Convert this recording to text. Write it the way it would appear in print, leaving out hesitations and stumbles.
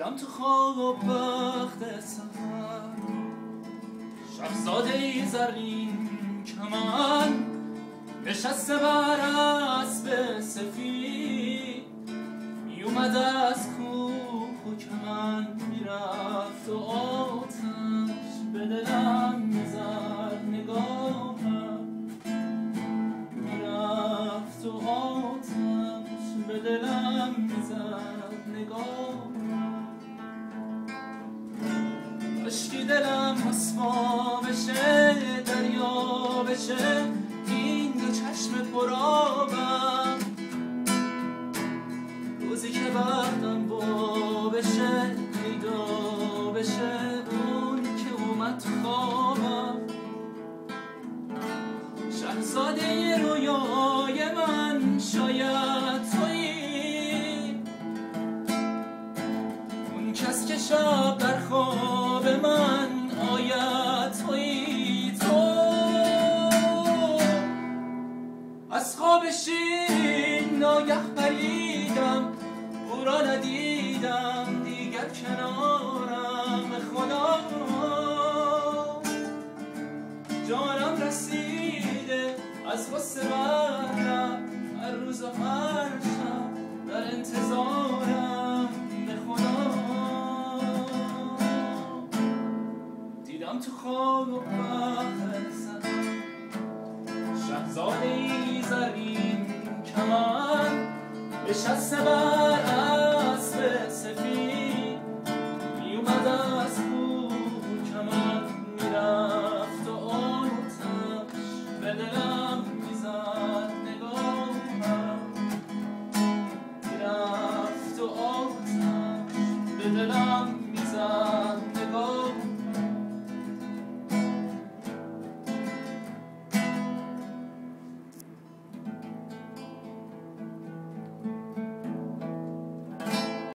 دیدم تو خواب وقت سفر شهزاده زرین کمن نشسته بر اسب سفید میومد از کوه و کمن میرفت و آتش به دلم میزد نگاهم میرفت و آتش به دلم میزد نگاهم عشقی دلم مسما بشه دریا بشه این دو چشم پرآبم روزی که وقتم با بشه پیدا بشه اون که اومد تو خوابم شهزاده رویای من شاید تویی اون کس که شب در خواب من آید تویی تو از خواب شیرین ناگه پریدم او را ندیدم دیگر کنارم خدا جانم رسیده از غصه برم هر روز و هر شب در انتظارم به خدا دیدم تو خواب و وقت زدم شهزاده زرین کمن نشسته بر اسب سفید